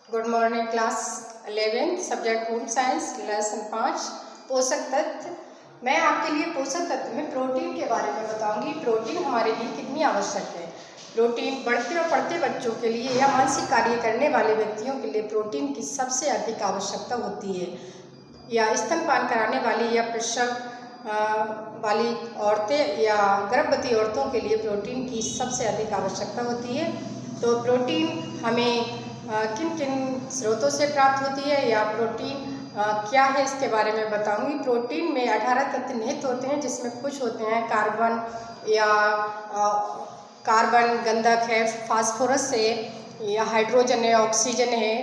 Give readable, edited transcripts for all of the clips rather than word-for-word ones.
Good morning class 11 subject home science lesson 5 पोषक तत्व। मैं आपके लिए पोषक तत्व में प्रोटीन के बारे में बताऊंगी। प्रोटीन हमारे लिए कितनी आवश्यक है। प्रोटीन बढ़ते और पढ़ते बच्चों के लिए या मानसिक कार्य करने वाले व्यक्तियों के लिए प्रोटीन की सबसे अधिक आवश्यकता होती है। या स्तनपान कराने वाली या प्रसव वाली औरतें या गर्भवती औरतों के लिए प्रोटीन की सबसे अधिक आवश्यकता होती है। तो प्रोटीन हमें किन किन स्रोतों से प्राप्त होती है या प्रोटीन क्या है इसके बारे में बताऊंगी। प्रोटीन में 18 तत्व निहित होते हैं, जिसमें कुछ होते हैं कार्बन या कार्बन गंधक है, फास्फोरस है या हाइड्रोजन है, ऑक्सीजन है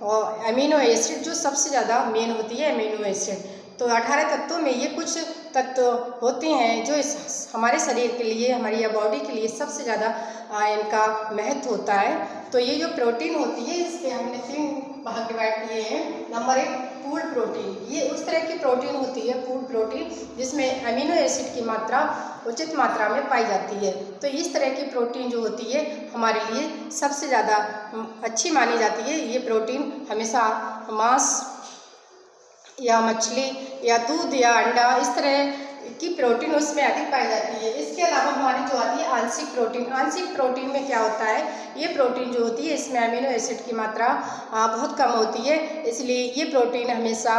और अमीनो एसिड जो सबसे ज़्यादा मेन होती है अमीनो एसिड। तो 18 तत्वों में ये कुछ तत्व होते हैं जो हमारे शरीर के लिए, हमारी या बॉडी के लिए सबसे ज़्यादा इनका महत्व होता है। तो ये जो प्रोटीन होती है इसके हमने 3 भाग डिवाइड किए हैं। नंबर 1 पूर्ण प्रोटीन। ये उस तरह की प्रोटीन होती है पूर्ण प्रोटीन जिसमें अमीनो एसिड की मात्रा उचित मात्रा में पाई जाती है। तो इस तरह की प्रोटीन जो होती है हमारे लिए सबसे ज़्यादा अच्छी मानी जाती है। ये प्रोटीन हमेशा मांस या मछली या दूध या अंडा इस तरह की प्रोटीन उसमें अधिक पाई जाती है। इसके अलावा हमारी जो आती है आंशिक प्रोटीन। आंशिक प्रोटीन में क्या होता है, ये प्रोटीन जो होती है इसमें अमीनो एसिड की मात्रा बहुत कम होती है, इसलिए ये प्रोटीन हमेशा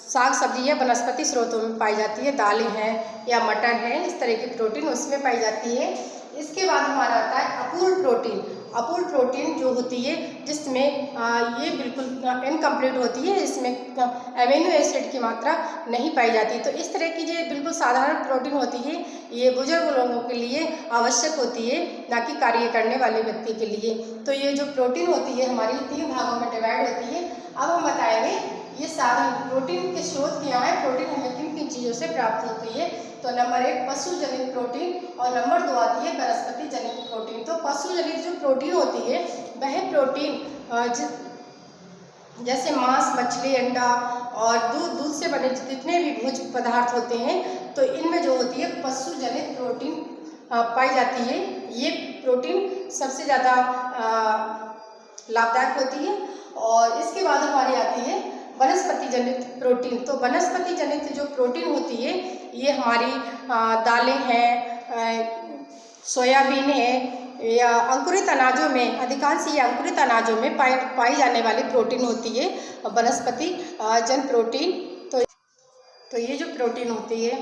साग सब्जी या वनस्पति स्रोतों में पाई जाती है। दालें हैं या मटर है, इस तरह की प्रोटीन उसमें पाई जाती है। इसके बाद हमारा आता है अपूर्ण प्रोटीन। अपूर्ण प्रोटीन जो होती है जिसमें ये बिल्कुल इनकम्प्लीट होती है, इसमें अमीनो एसिड की मात्रा नहीं पाई जाती। तो इस तरह की जो बिल्कुल साधारण प्रोटीन होती है ये बुजुर्ग लोगों के लिए आवश्यक होती है, ना कि कार्य करने वाले व्यक्ति के लिए। तो ये जो प्रोटीन होती है हमारी 3 भागों में डिवाइड होती है। अब हम बताएंगे ये सारे प्रोटीन के स्रोत क्या है, प्रोटीन हमें किन किन चीज़ों से प्राप्त होती है। तो नंबर 1 पशु जनित प्रोटीन और नंबर 2 आती है वनस्पति जनित प्रोटीन। तो पशु जनित जो प्रोटीन होती है वह प्रोटीन जैसे मांस, मछली, अंडा और दूध से बने जितने भी भोज्य पदार्थ होते हैं तो इनमें जो होती है पशु जनित प्रोटीन पाई जाती है। ये प्रोटीन सबसे ज़्यादा लाभदायक होती है। और इसके बाद हमारी आती है वनस्पति जनित प्रोटीन। तो वनस्पति जनित जो प्रोटीन होती है ये हमारी दालें हैं, सोयाबीन है या अंकुरित अनाजों में, अधिकांश ये अंकुरित अनाजों में पाई जाने वाली प्रोटीन होती है वनस्पति जन प्रोटीन। तो ये जो प्रोटीन होती है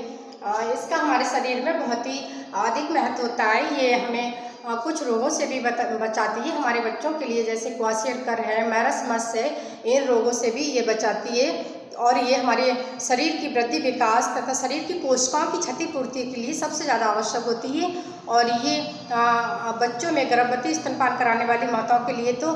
इसका हमारे शरीर में बहुत ही अधिक महत्व होता है। ये हमें कुछ रोगों से भी बचाती है। हमारे बच्चों के लिए जैसे क्वाशियरकर है, मैरस्मस है, इन रोगों से भी ये बचाती है। और ये हमारे शरीर की वृद्धि, विकास तथा शरीर की कोशिकाओं की क्षतिपूर्ति के लिए सबसे ज़्यादा आवश्यक होती है। और ये बच्चों में गर्भवती स्तनपान कराने वाली माताओं के लिए तो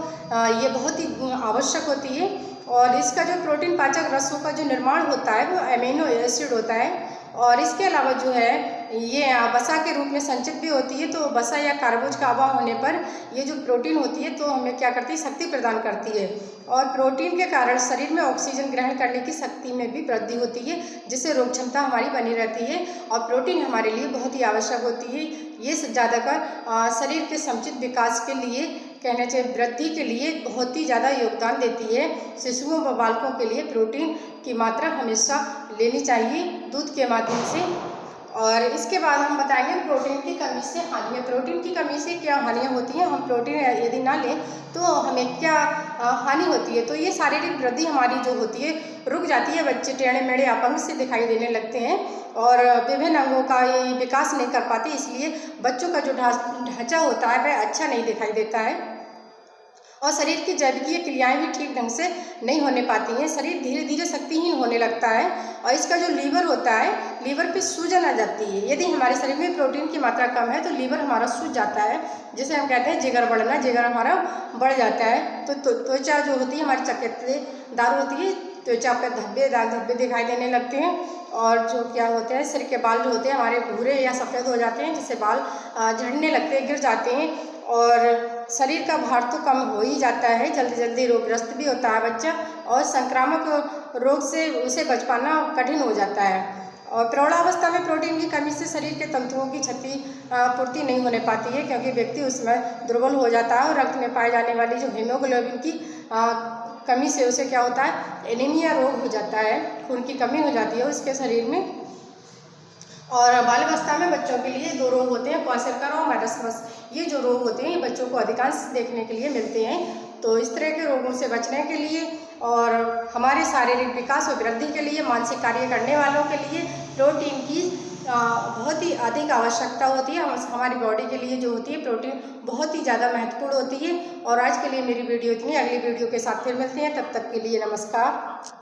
ये बहुत ही आवश्यक होती है। और इसका जो प्रोटीन पाचक रसों का जो निर्माण होता है वो अमीनो एसिड होता है। और इसके अलावा जो है ये वसा के रूप में संचित भी होती है। तो वसा या कार्बोज का अभाव होने पर ये जो प्रोटीन होती है तो हमें क्या करती है, शक्ति प्रदान करती है। और प्रोटीन के कारण शरीर में ऑक्सीजन ग्रहण करने की शक्ति में भी वृद्धि होती है, जिससे रोग क्षमता हमारी बनी रहती है। और प्रोटीन हमारे लिए बहुत ही आवश्यक होती है। ये ज़्यादातर शरीर के समुचित विकास के लिए, कहना चाहिए वृद्धि के लिए बहुत ही ज़्यादा योगदान देती है। शिशुओं व बालकों के लिए प्रोटीन की मात्रा हमेशा लेनी चाहिए दूध के माध्यम से। और इसके बाद हम बताएंगे प्रोटीन की कमी से हानियाँ। प्रोटीन की कमी से क्या हानियाँ होती हैं, हम प्रोटीन यदि ना लें तो हमें क्या हानि होती है। तो ये शारीरिक वृद्धि हमारी जो होती है रुक जाती है, बच्चे टेढ़े मेढ़े अपंग से दिखाई देने लगते हैं और विभिन्न अंगों का ये विकास नहीं कर पाते, इसलिए बच्चों का जो ढांचा होता है वह अच्छा नहीं दिखाई देता है। और शरीर की जैविकीय क्रियाएं भी ठीक ढंग से नहीं होने पाती हैं। शरीर धीरे धीरे शक्तिहीन होने लगता है। और इसका जो लीवर होता है, लीवर पे सूजन आ जाती है। यदि हमारे शरीर में प्रोटीन की मात्रा कम है तो लीवर हमारा सूज जाता है, जिसे हम कहते हैं जिगर बढ़ना, जिगर हमारा बढ़ जाता है। तो त्वचा जो होती है हमारी चकत्तेदार होती है, त्वचा पर धब्बे, दाग धब्बे दिखाई देने लगते हैं। और जो क्या होते हैं, सिर के बाल जो होते हैं हमारे भूरे या सफ़ेद हो जाते हैं, जिससे बाल झड़ने लगते हैं, गिर जाते हैं। और शरीर का भार तो कम हो ही जाता है, जल्दी जल्दी रोगग्रस्त भी होता है बच्चा। और संक्रामक रोग से उसे बच पाना कठिन हो जाता है। और प्रौढ़ावस्था में प्रोटीन की कमी से शरीर के तंतुओं की क्षति पूर्ति नहीं होने पाती है, क्योंकि व्यक्ति उसमें दुर्बल हो जाता है और रक्त में पाए जाने वाली जो हीमोग्लोबिन की कमी से उसे क्या होता है, एनीमिया रोग हो जाता है, खून की कमी हो जाती है उसके शरीर में। और बाल्यावस्था में बच्चों के लिए 2 रोग होते हैं, क्वाशरकर और मार्समस। ये जो रोग होते हैं ये बच्चों को अधिकांश देखने के लिए मिलते हैं। तो इस तरह के रोगों से बचने के लिए और हमारे शारीरिक विकास और वृद्धि के लिए, मानसिक कार्य करने वालों के लिए प्रोटीन की बहुत ही अधिक आवश्यकता होती है। हमारी बॉडी के लिए जो होती है प्रोटीन बहुत ही ज़्यादा महत्वपूर्ण होती है। और आज के लिए मेरी वीडियो इतनी, अगली वीडियो के साथ फिर मिलते हैं, तब तक के लिए नमस्कार।